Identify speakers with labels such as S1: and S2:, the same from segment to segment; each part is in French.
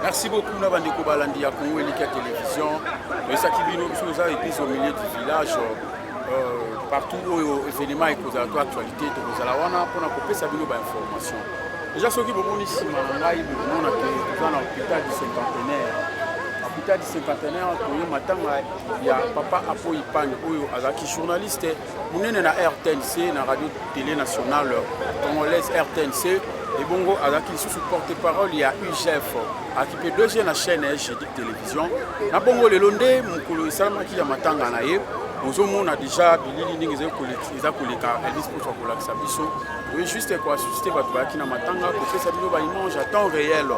S1: Merci beaucoup Nabandeko Balandi à Congo et la télévision. Mais ça qui vient et puis au milieu du village, partout où l'événement est causé à toi actualité, vous allez avoir pour couper sa information. Déjà ceux qui vont ici, on a l'hôpital du cinquantenaire. L'hôpital du cinquantenaire, il y a Papa Apo Ipan, qui est journaliste, on est na RTNC, na radio télé nationale congolaise RTNC. Et bongo qui sous porte-parole il y a UGF qui peut deuxième chaîne de télévision. Na bongo le londe mukolo isalama ki ya matanga na ye. On a déjà bilili ndingi za koleka Elvis pour kolakisa biso. Oui juste quoi susciter bato ba ki na matanga ko pesa bino ba image à temps réel.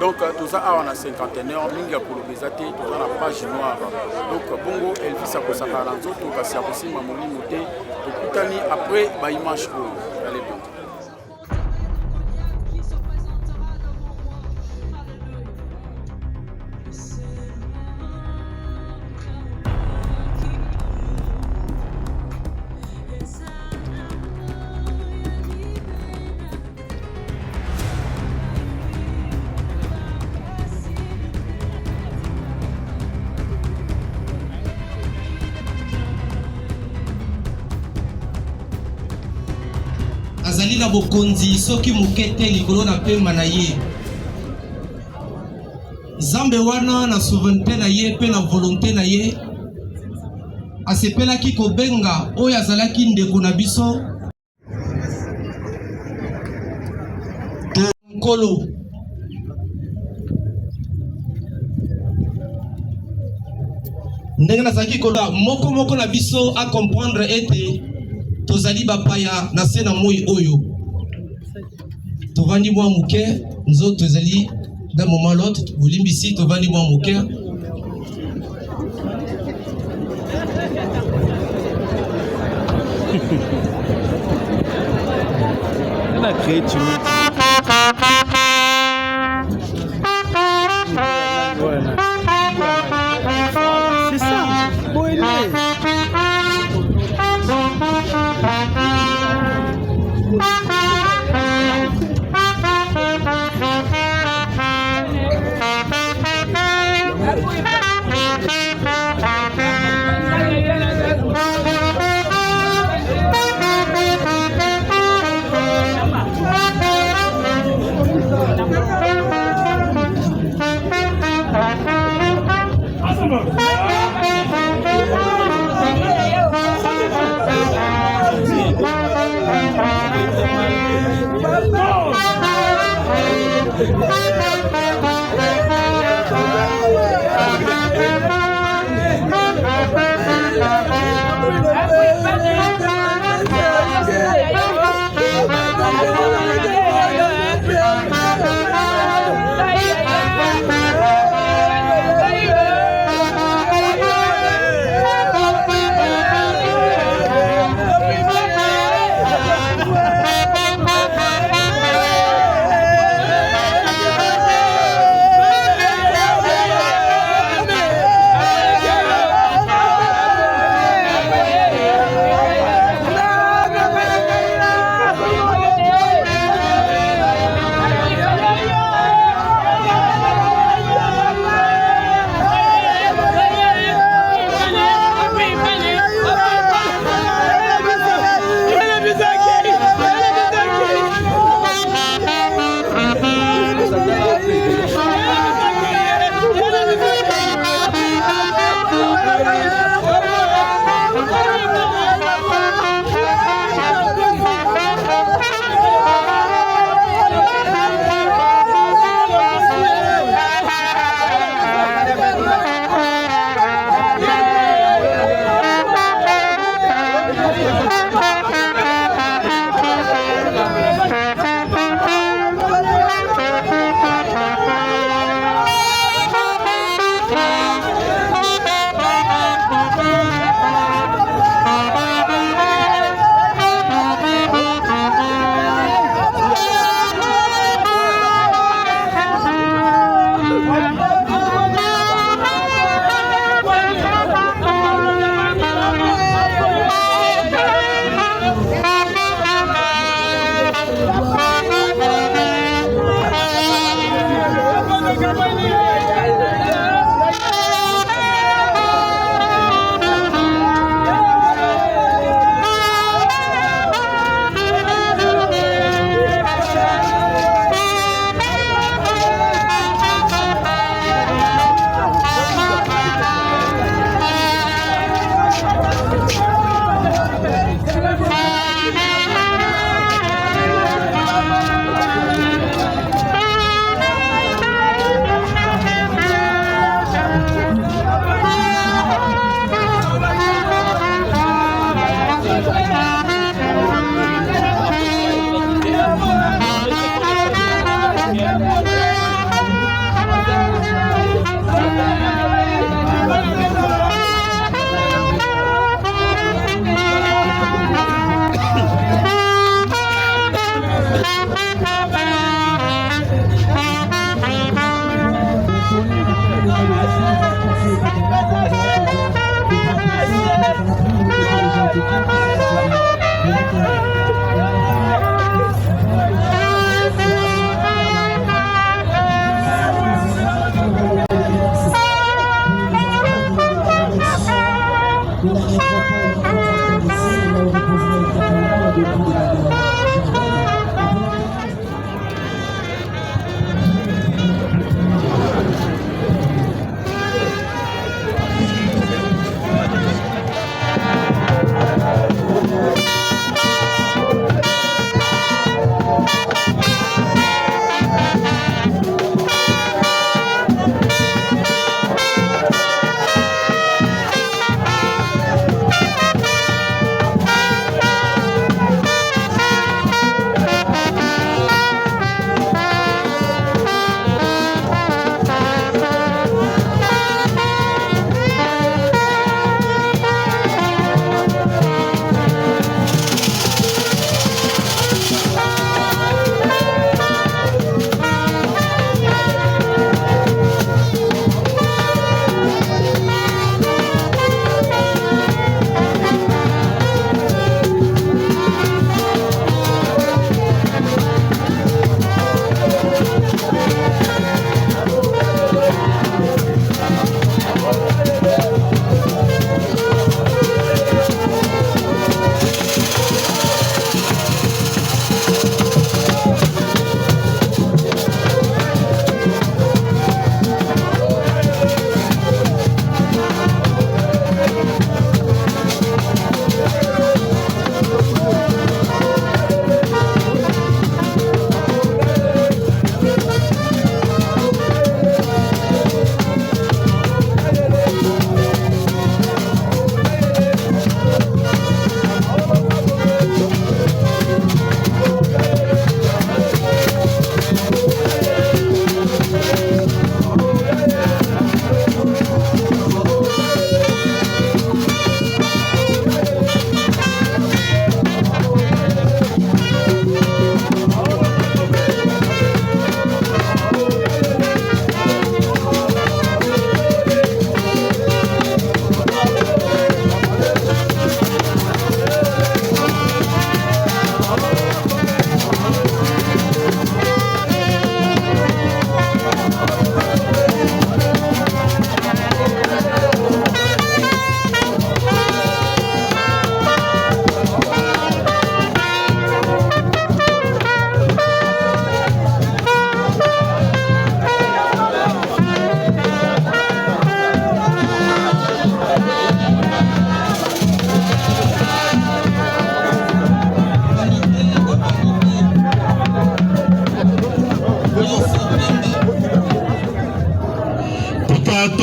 S1: Donc tout ça a na cinquantenaire mingi ya kolobeza te tout la page noire. Donc bongo Elvis a kosaka na nzoto kasi ya kosimba molimo te. To kutani après ba image ko. Allez bien.
S2: azali na bokonzi soki mokete likolo na pemba na ye Zambe wana na souveraineté na ye pe na volonté na ye asepelaki kobenga oyo azalaki ndeko na biso nkolo ndenge nazalaki kola moko na biso a comprendre ete tozali bapaya na se na moi oyo tovandi mwa muke nzoto ezali d'un moment l'autre bolimbisi tovandi mwa muke
S3: elle a créé tu c'est ça bon il est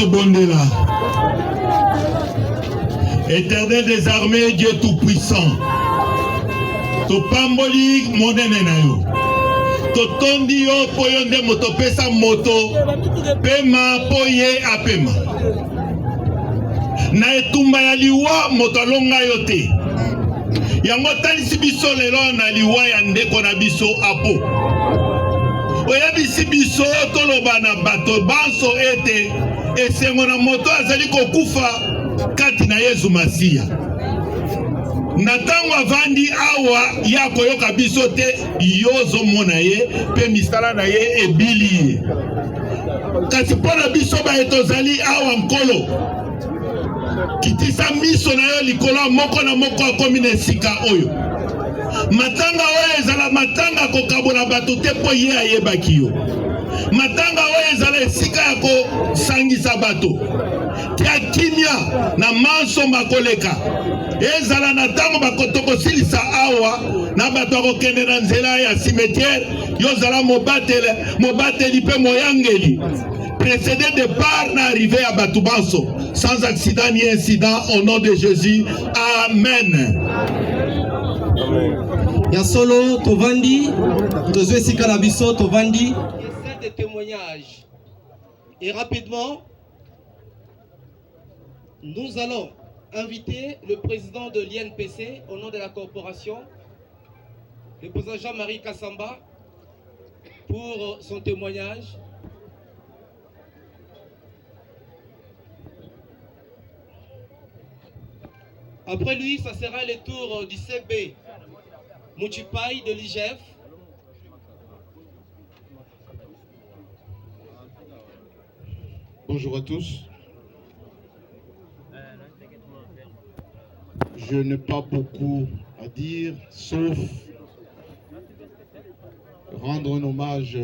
S4: Bondela. Éternel des armées, Dieu tout-puissant. Topamboli monene na yo. Totondi yo poyo nde moto pesa moto. Pema poye apema. Na etumba ya liwa moto alonga yo te. Yango talisi biso lelo na liwa ya ndeko na biso apo. Oyabisi biso toloba na bato banso ete esengo na moto azali kokufa kati na Yesu Masiya. Na tango avandi awa ya koyoka biso te yozo mona ye pe misala na ye ebili ye. Kasi pona biso ba etozali awa nkolo kitisa miso na yo likolo moko na moko akomi na esika oyo. Matanga oyo ezala matanga kokabola bato te po ye ayebaki yo. Matanga oyo ezala esika ya kosangisa bato. Tia kimia na manso makoleka. Ezala na tango bakotokosilisa awa na bato akokende na nzela ya cimetière. Yo zala mobateli pe moyangeli. précédé départ n'arrivait à Batoubanso, sans accident ni incident, au nom de Jésus. Amen.
S2: Ya solo tovandi, tozwe sika na biso tovandi. Celle des témoignages. Et rapidement, nous allons inviter le président de l'INPC au nom de la corporation, le président Jean-Marie Kassamba, pour son témoignage. Après lui, ça sera le tour du CB Mouchipai de l'IGF.
S5: Bonjour à tous. Je n'ai pas beaucoup à dire, sauf rendre un hommage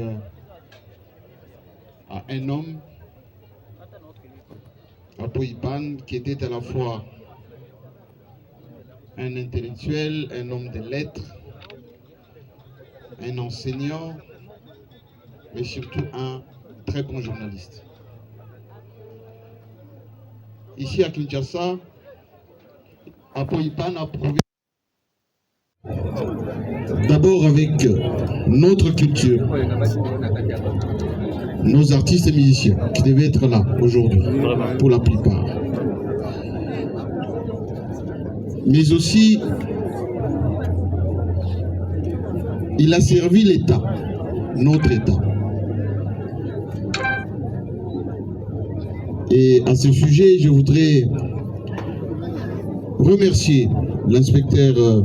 S5: à un homme, Apo Ipan, qui était à la fois un intellectuel, un homme de lettres, un enseignant, mais surtout un très bon journaliste. Ici à Kinshasa, Apo Ipan a prouvé d'abord avec notre culture, nos artistes et musiciens qui devaient être là aujourd'hui, pour la plupart. Mais aussi, il a servi l'État, notre État. Et à ce sujet, je voudrais remercier l'inspecteur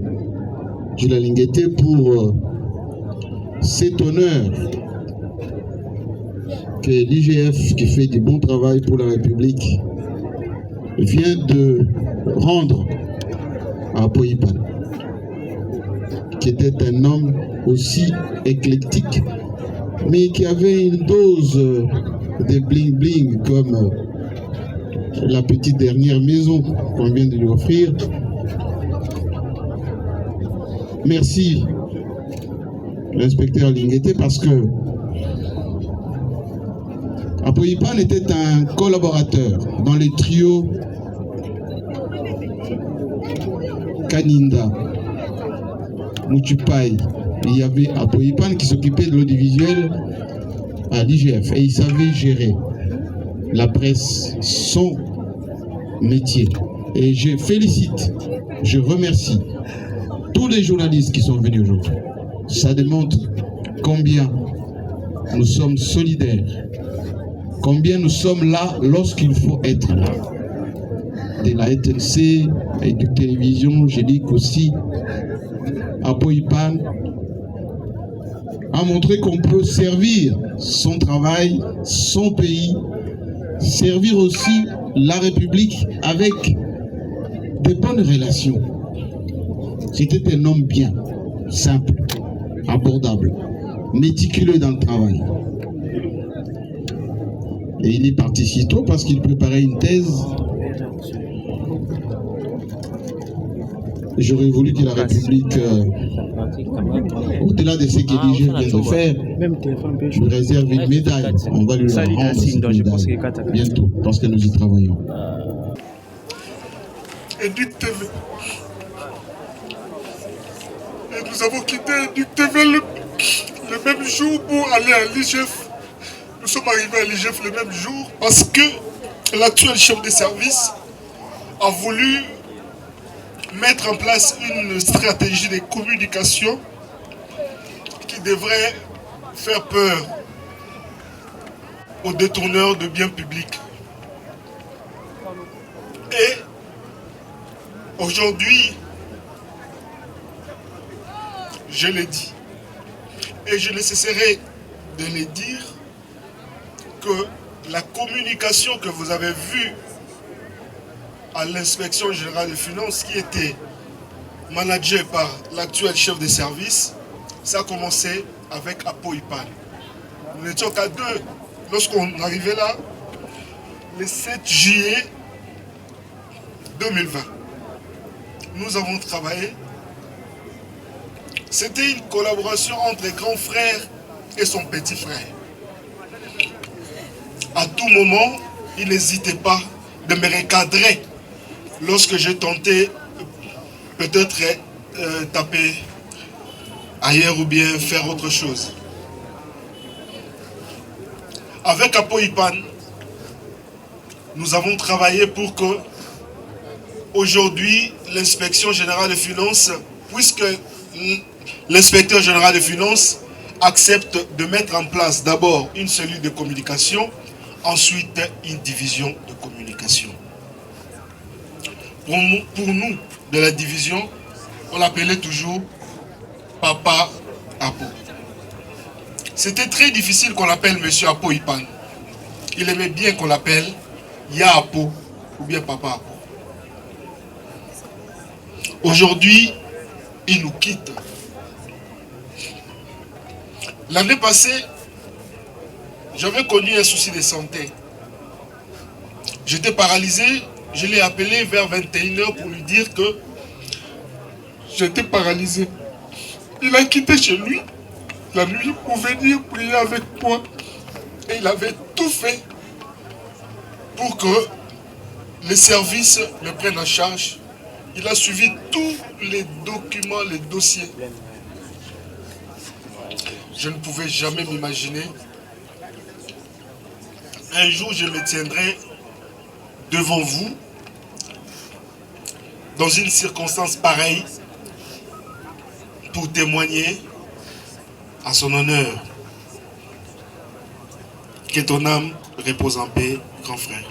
S5: Jules Lingueté pour cet honneur que l'IGF, qui fait du bon travail pour la République, vient de rendre à Apo Ipan, qui était un homme aussi éclectique, mais qui avait une dose de bling-bling comme la petite dernière maison qu'on vient de lui offrir. Merci, l'inspecteur Lingueté, parce que Apo Ipan était un collaborateur dans les trios Kaninda, Mouchipai. Il y avait Apo Ipan qui s'occupait de l'audiovisuel à l'IGF et il savait gérer la presse, son métier. Et je félicite, je remercie tous les journalistes qui sont venus aujourd'hui. Ça démontre combien nous sommes solidaires, combien nous sommes là lorsqu'il faut être là. De la RTNC et de télévision, je dis qu'aussi Apo Ipan a montré qu'on peut servir son travail, son pays, servir aussi la République avec de bonnes relations. C'était un homme bien, simple, abordable, méticuleux dans le travail. Et il est parti si tôt parce qu'il préparait une thèse. J'aurais voulu que la République, au-delà de ce que l'IGF vient de faire, lui réserve une médaille. On va lui rendre cette médaille bientôt, parce que nous y travaillons.
S6: Et Duc TV. Et nous avons quitté Duc TV le même jour pour aller à l'IGF. Nous sommes arrivés à l'IGF le même jour parce que l'actuel chef de service a voulu mettre en place une stratégie de communication qui devrait faire peur aux détourneurs de biens publics. Et aujourd'hui, je l'ai dit, et je ne cesserai de le dire, que la communication que vous avez vue à l'inspection générale des finances, qui était managée par l'actuel chef de service, ça a commencé avec Apo Ipan. Nous n'étions qu'à deux lorsqu'on arrivait là, le 7 juillet 2020. Nous avons travaillé. C'était une collaboration entre grand frère et son petit frère. à tout moment, il n'hésitait pas de me recadrer lorsque j'ai tenté peut-être taper ailleurs ou bien faire autre chose. Avec Apo Ipan, nous avons travaillé pour que aujourd'hui l'inspection générale des finances, puisque l'inspecteur général des finances accepte de mettre en place d'abord une cellule de communication, ensuite une division de communication. Pour nous, de la division, on l'appelait toujours Papa Apo. C'était très difficile qu'on l'appelle Monsieur Apo Ipan. Il aimait bien qu'on l'appelle Ya Apo ou bien Papa Apo. Aujourd'hui, il nous quitte. L'année passée, j'avais connu un souci de santé. J'étais paralysé, je l'ai appelé vers 21h pour lui dire que j'étais paralysé. Il a quitté chez lui la nuit pour venir prier avec moi. Et il avait tout fait pour que les services me prennent en charge. Il a suivi tous les documents, les dossiers. Je ne pouvais jamais m'imaginer. Un jour, je me tiendrai devant vous dans une circonstance pareille pour témoigner à son honneur. Que ton âme repose en paix, grand frère.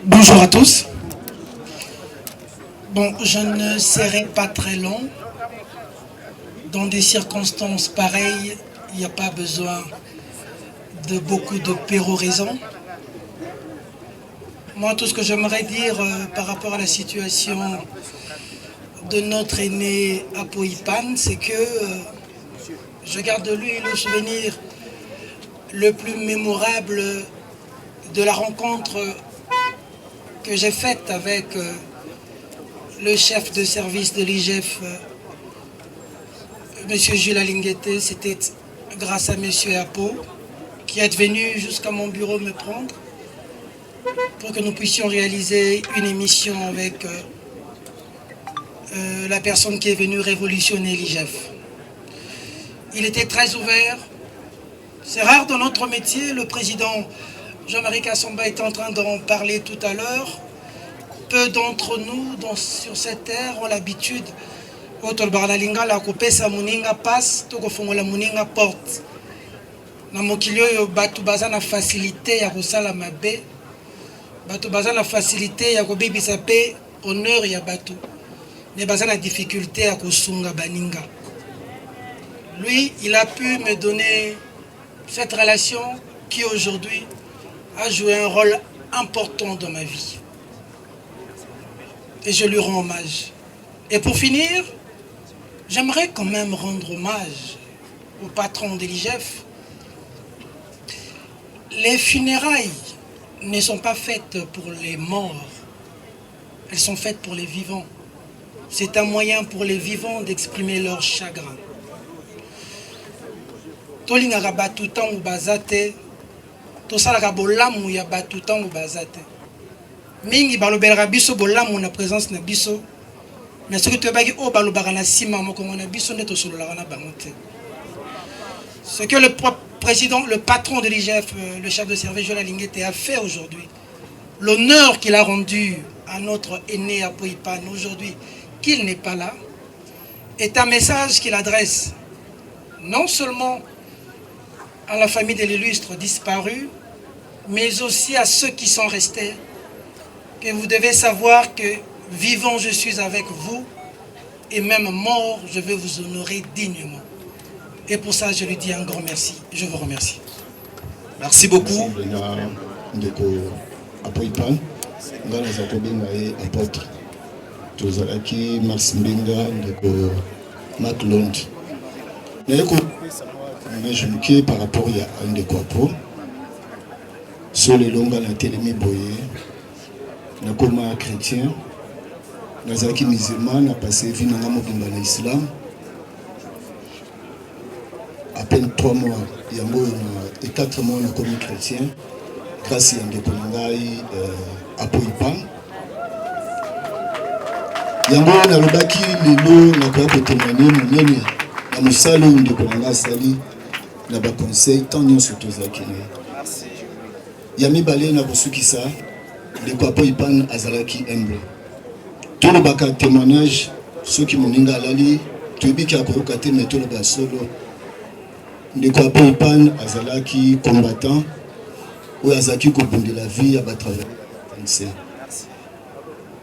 S7: Bonjour à tous. Bon, je ne serai pas très long. Dans des circonstances pareilles, il n'y a pas besoin de beaucoup de péroraisons. Moi, tout ce que j'aimerais dire par rapport à la situation de notre aîné Apo Ipan, c'est que je garde de lui le souvenir le plus mémorable de la rencontre que j'ai faite avec le chef de service de l'IGF, M. Jules Alinguete. C'était grâce à M. Apo qui est venu jusqu'à mon bureau me prendre pour que nous puissions réaliser une émission avec la personne qui est venue révolutionner l'IGF. Il était très ouvert. C'est rare dans notre métier. Le président Jean-Marie Kassamba est en train d'en parler tout à l'heure. Peu d'entre nous sur cette terre ont l'habitude la kopesa muninga passe to kofongola muninga porte. Na mokili oyo bato baza na facilité ya kosala mabe, bato baza na facilité ya kobebisa pe honneur ya bato, mais baza na difficulté ya kosunga baninga. Lui, il a pu me donner cette relation qui aujourd'hui a joué un rôle important dans ma vie. Et je lui rends hommage. Et pour finir, j'aimerais quand même rendre hommage au patron de l'IGF. Les funérailles ne sont pas faites pour les morts, elles sont faites pour les vivants. C'est un moyen pour les vivants d'exprimer leur chagrin. Tolingaka batu tango bazate, tosalaka bolamu ya batu tango bazate. Mingi balobelaka biso bolamu na présence na biso, mais ce que tu as dit au balobaka na sima moko na biso nde tosololaka na bango te. Ce que le président, le patron de l'IGF, le chef de service Jules Alinguete a fait aujourd'hui, l'honneur qu'il a rendu à notre aîné Apo Ipan aujourd'hui, qu'il n'est pas là, est un message qu'il adresse non seulement à la famille de l'illustre disparu, mais aussi à ceux qui sont restés, que vous devez savoir que vivant je suis avec vous, et même mort, je vais vous honorer dignement. Et pour ça, je lui dis un grand merci. Je vous remercie.
S8: Merci beaucoup.
S5: Apôtre tozalaki Mars Mbinga ndeko Maclond. Mais je me quitte par rapport à ndeko Apo. Sur les longues à la télémie boye, nakoma chrétien.
S9: nazalaki musulman, na passé vie na mobimba na islam. À peine 3 mois, et 4 mois, on a commis chrétien, grâce à ndeko nangai Apoipan. Yango na lobaki lelo na kwa témoigner monene na musalo ndeko nangai sali na ba conseil tant nyonso tozakene. Merci. Yami balé na bosukisa ndeko Apoipan azalaki humble. Tout le baka témoignage ceux qui moninga alali tobiki akoroka te mais tout le basolo ndeko Apoipan azalaki combattant ou azalaki kobundela la vie à travers RTNC.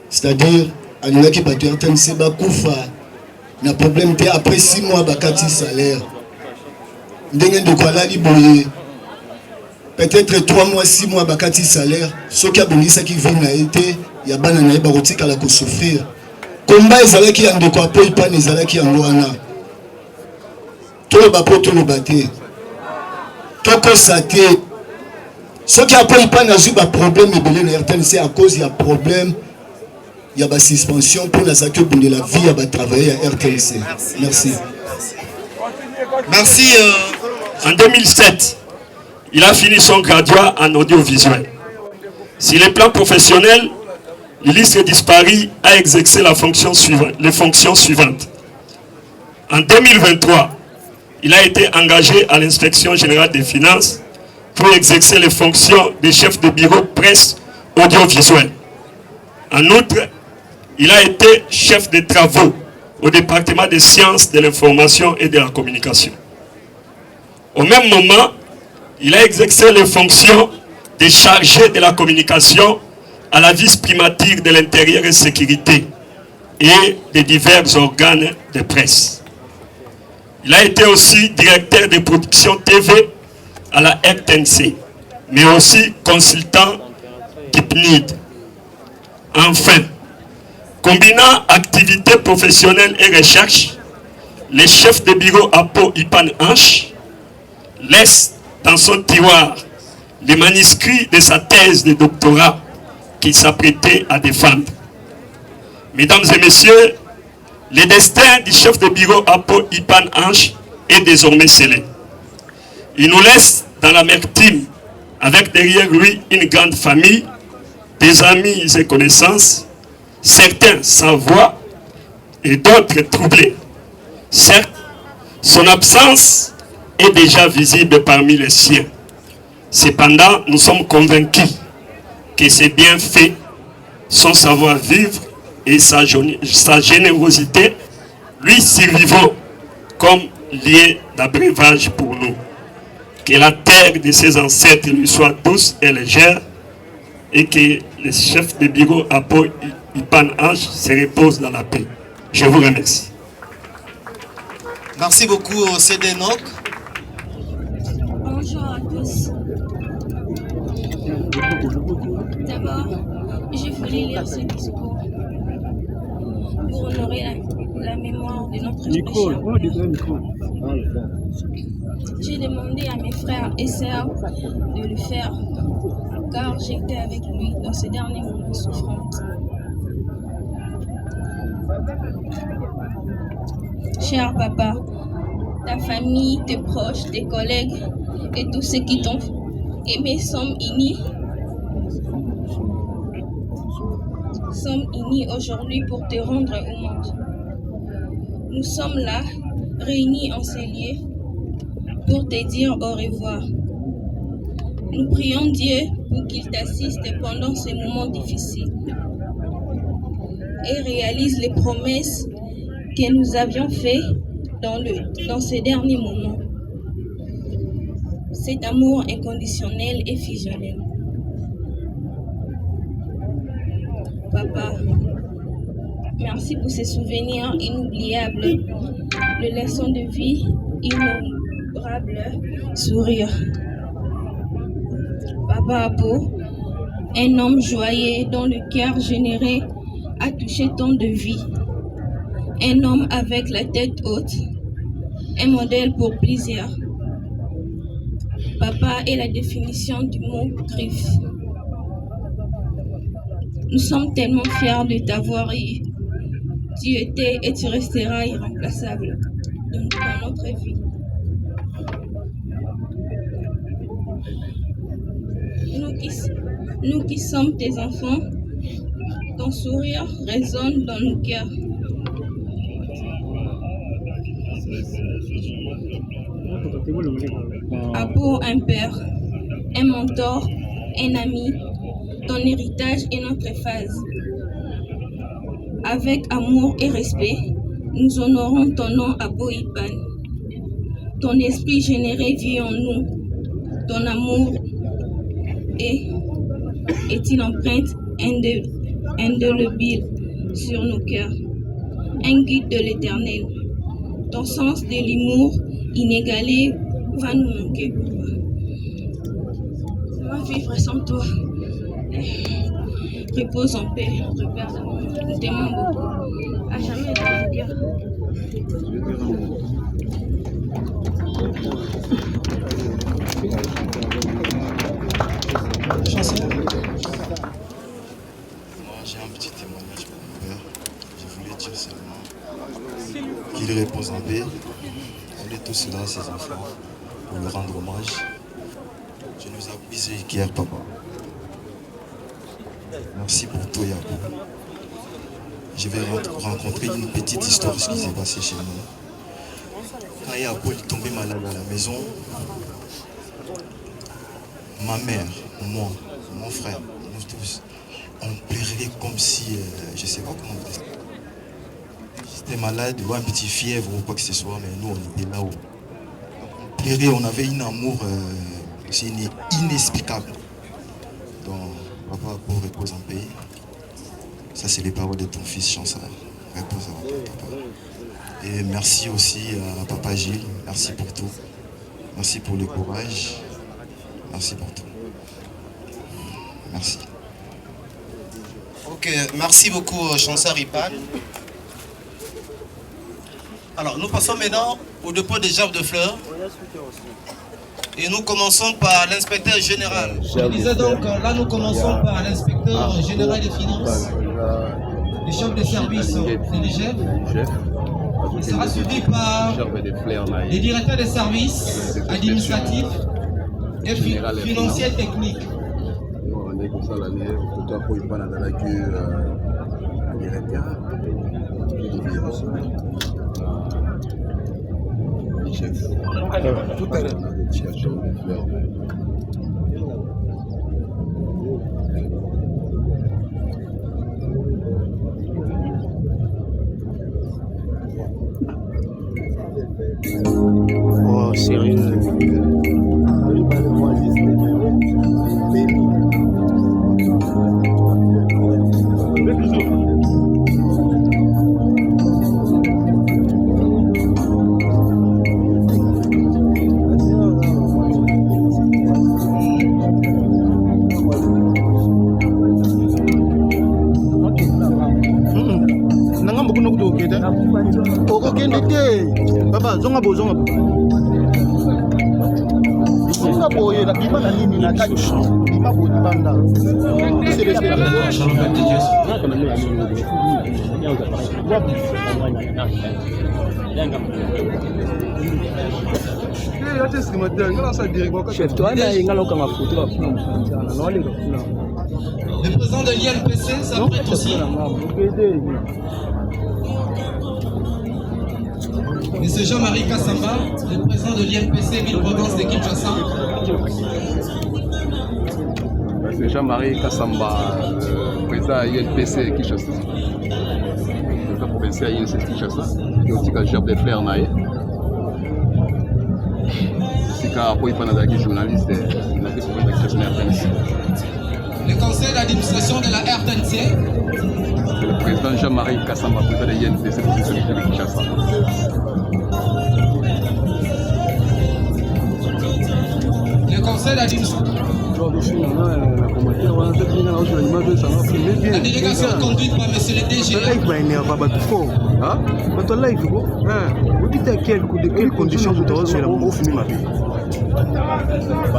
S9: C'est-à-dire alingaki bato ya RTNC bakufa na problème te après 6 mois bakati salaire. Ndenge ndeko alali boye peut-être 3 mois 6 mois bakati salaire soki abongisaki vie na été ya bana na ye bakotikala kosouffrir. Komba ezalaki ya ndeko Apoipan ezalaki yango wana. Tout le bapo tout le baté. Toko saté. Ce qui a pas eu un problème de RTNC à cause il y a problème, il y a une suspension pour la saque de la vie à travailler à RTNC. Merci.
S10: Merci. En 2007, il a fini son graduat en audiovisuel. Sur les plans professionnels, l'illustre disparu a exercé les fonctions suivantes. En 2023, il a été engagé à l'inspection générale des finances pour exercer les fonctions de chef de bureau presse audiovisuelle. En outre, il a été chef de travaux au département des sciences de l'information et de la communication. Au même moment, il a exercé les fonctions de chargé de la communication à la vice-primature de l'intérieur et sécurité et de divers organes de presse. Il a été aussi directeur de production TV à la RTNC, mais aussi consultant d'IPNID. Enfin, combinant activités professionnelles et recherche, le chef de bureau Apoipan Anche laisse dans son tiroir les manuscrits de sa thèse de doctorat qu'il s'apprêtait à défendre. Mesdames et messieurs, le destin du chef de bureau Apoipan Anche est désormais scellé. Il nous laisse dans l'amertume, avec derrière lui une grande famille, des amis et connaissances, certains sans voix et d'autres troublés. Certes, son absence est déjà visible parmi les siens. Cependant, nous sommes convaincus que ses bienfaits, son savoir-vivre et sa générosité lui survivront comme lié d'abréuvage pour nous. Que la terre de ses ancêtres lui soit douce et légère et que le chef de bureau Apoipan Anche se repose dans la paix. Je vous remercie.
S8: Merci beaucoup, Cédénoc.
S11: Bonjour à tous. D'abord, je voulais lire ce discours pour honorer la mémoire de notre pécheur. J'ai demandé à mes frères et sœurs de le faire, car j'étais avec lui dans ces derniers moments souffrants. Cher papa, ta famille, tes proches, tes collègues et tous ceux qui t'ont aimé sommes unis aujourd'hui pour te rendre hommage. Nous sommes là, réunis en ces lieux, pour te dire au revoir. Nous prions Dieu pour qu'il t'assiste pendant ces moments difficiles et réalise les promesses que nous avions faites dans ces derniers moments. Cet amour inconditionnel et fusionnel. Papa, merci pour ces souvenirs inoubliables, de leçons de vie innombrables, sourires. Papa Apo, un homme joyeux dont le cœur généreux a touché tant de vie. Un homme avec la tête haute, un modèle pour plusieurs. Papa est la définition du mot griffe. Nous sommes tellement fiers de t'avoir eu Tu étais et tu resteras irremplaçable dans notre vie. Nous qui sommes tes enfants, ton sourire résonne dans nos cœurs. Apo, un père, un mentor, un ami, ton héritage est notre phase. Avec amour et respect, nous honorons ton nom Apo Ipan. Ton esprit généré vit en nous. Ton amour est une empreinte indélébile sur nos cœurs. Un guide de l'éternel. Ton sens de l'humour inégalé va nous manquer. On va vivre sans toi. Repose en paix, notre Père d'amour. Nous t'aimons beaucoup. À jamais dans nos cœurs.
S12: Moi, j'ai un petit témoignage pour mon père. Je voulais dire seulement qu'il repose en paix. On est tous là, ses enfants, pour lui rendre hommage. Je nous ai brisé hier, papa. Merci pour tout, Yapo. Je vais rencontrer une petite histoire de ce qui s'est passé chez nous. Quand Yapo est tombé malade à la maison, ma mère, moi, mon frère, nous tous, on pleurait comme si, je ne sais pas comment dire. J'étais malade, ou un petit fièvre ou quoi que ce soit, mais nous on était là-haut. On pleurait, on avait un amour inexplicable. Donc, papa, pour repose en paix. Ça, c'est les paroles de ton fils Chansard. Repose en paix, papa. Et merci aussi à papa Gilles. Merci pour tout. Merci pour le courage. Merci pour tout. Merci.
S8: Ok, merci beaucoup Chansard Ipan. Alors, nous passons maintenant au dépôt des gerbes de fleurs. Et nous commençons par l'inspecteur général. Je disais donc, là nous commençons par l'inspecteur général des finances, le chef de service de l'IGF. Il sera suivi par les directeurs des services administratifs et financiers techniques.
S13: Tout à l'heure.
S3: Oh, sérieux. Zonga bo boye la bima na nini na kaki bima bo banda c'est le chef toi na ingalo kama photo
S2: le président de l'INPC s'apprête aussi. Monsieur Jean-Marie Kassamba, le président de l'INPC Ville-Province de Kinshasa.
S14: Monsieur Jean-Marie Kassamba, président de l'INPC Kinshasa. Président provincial de l'INPC Kinshasa, qui est aussi le chef de fleurs. C'est quand il y a des journalistes, il a fait pour
S2: le conseil d'administration de la RTNC.
S14: Le président Jean-Marie Kassamba, président de l'INPC provincial de Kinshasa.
S2: Le conseil d'administration. La délégation conduite par M. le DG.
S3: De quelles conditions vous devez faire la finir ma vie?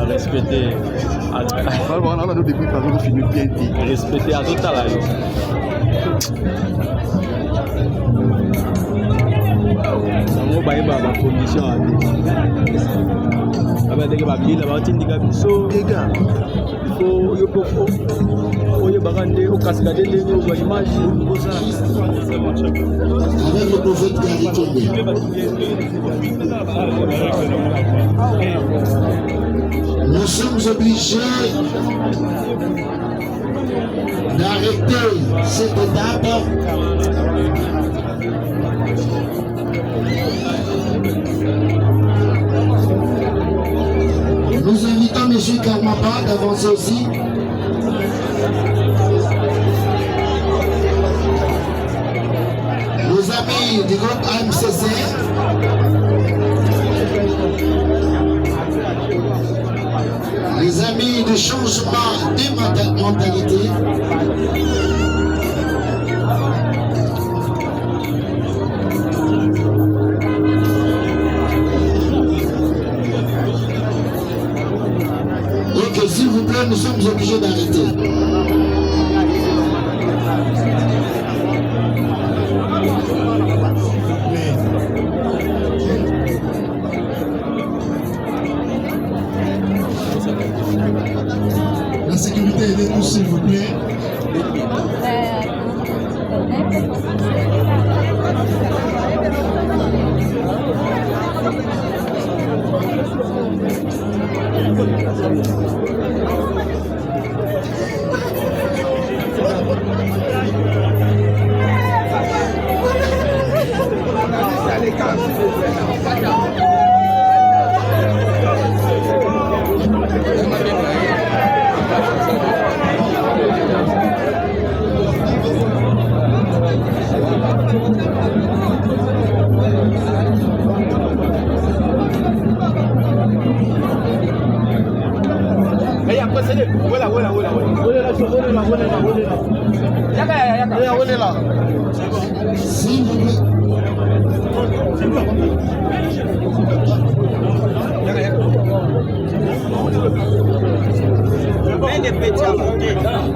S3: Respecter à respecter à total.
S15: bango bayeba bacondition ate abandeke babila batindika biso fo yo poko oyebaka nde okasika nde ndenge ozwa image kozala
S5: avec le prophète Gary Tombé. Nous sommes obligés d'arrêter cette étape. Nous invitons M. Karmapa d'avancer aussi. Nos amis du groupe AMCC. Les amis de changement de mentalité. Donc s'il vous plaît, nous sommes obligés d'arrêter.
S16: La sécurité, aidez-nous s'il vous plaît. S'il vous plaît.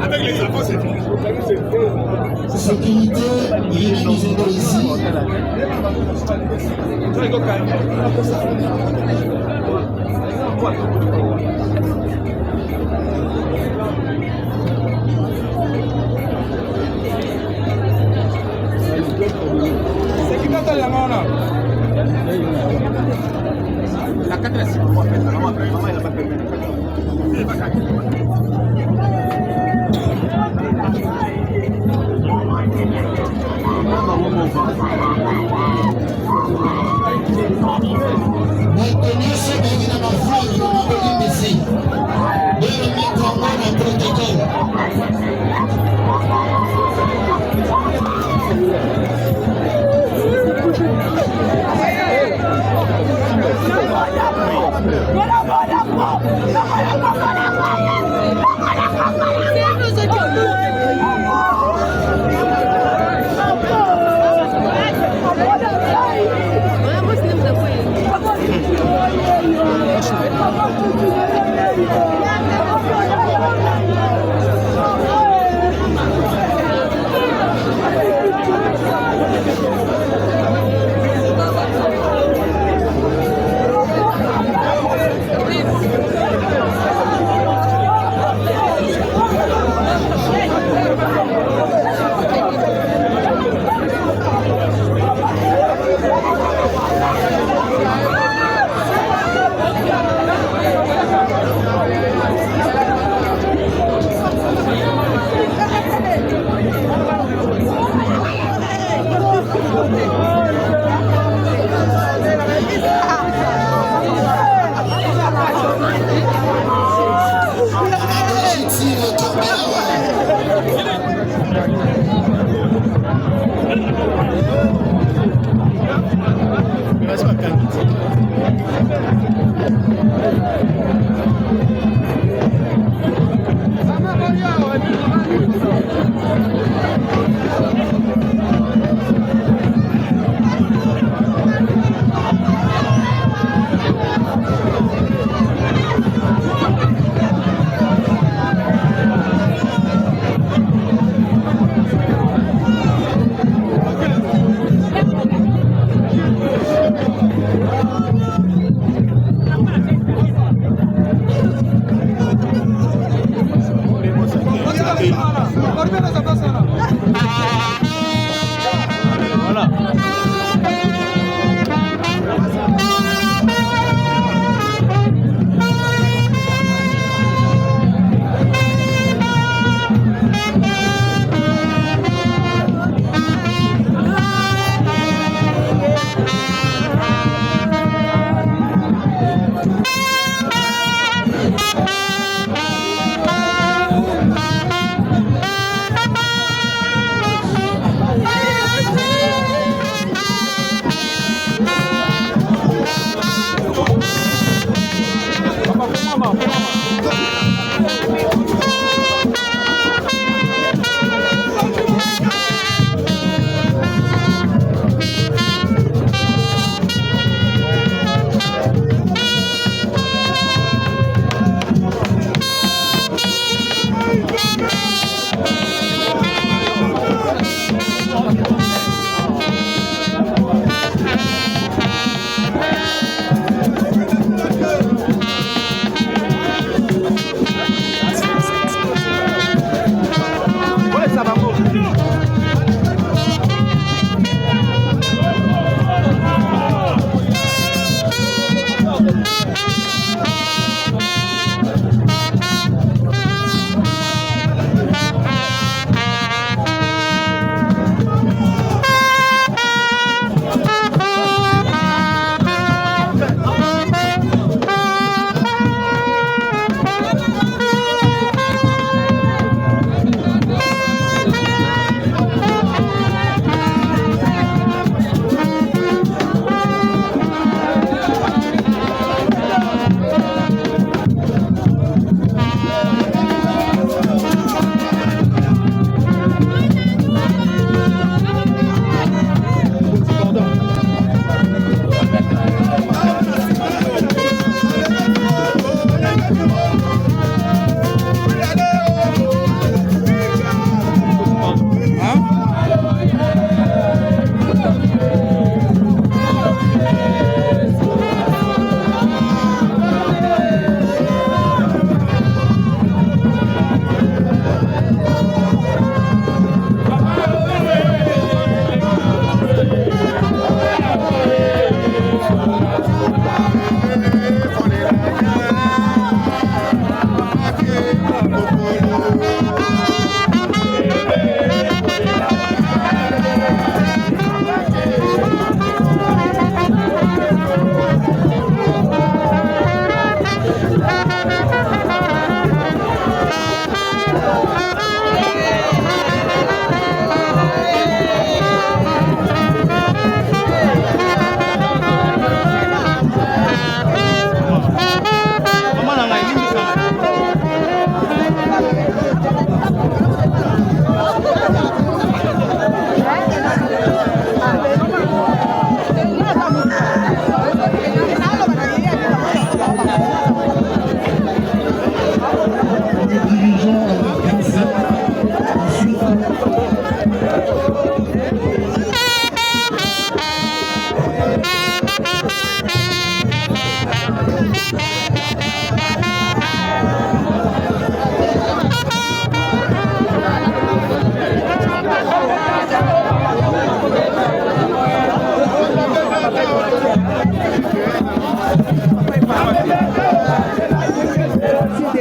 S6: Avec les enfants, c'est fini.
S5: Sécurité, venez nous aider ici. Maintenant, c'est bien dans ma foi, je vais m'appeler Messi. De remettre en main le protocole.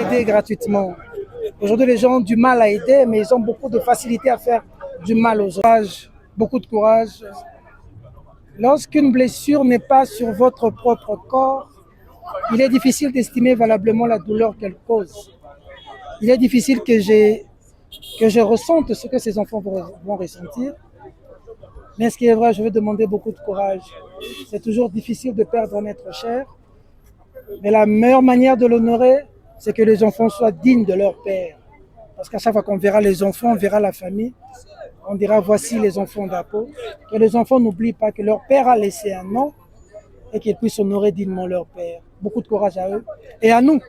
S7: aider gratuitement. Aujourd'hui, les gens ont du mal à aider, mais ils ont beaucoup de facilité à faire du mal aux autres. Beaucoup de courage. Lorsqu'une blessure n'est pas sur votre propre corps, il est difficile d'estimer valablement la douleur qu'elle cause. Il est difficile que je ressente ce que ces enfants vont ressentir. Mais ce qui est vrai, je vais demander beaucoup de courage. C'est toujours difficile de perdre un être cher. Mais la meilleure manière de l'honorer, c'est que les enfants soient dignes de leur père. Parce qu'à chaque fois qu'on verra les enfants, on verra la famille, on dira voici les enfants d'Apo. Que les enfants n'oublient pas que leur père a laissé un nom et qu'ils puissent honorer dignement leur père. Beaucoup de courage à eux. Et à nous,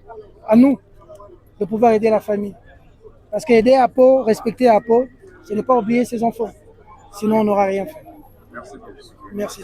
S7: de pouvoir aider la famille. Parce qu'aider Apo, respecter Apo, ce n'est pas oublier ses enfants. Sinon, on n'aura rien fait.
S14: Merci.
S7: Merci.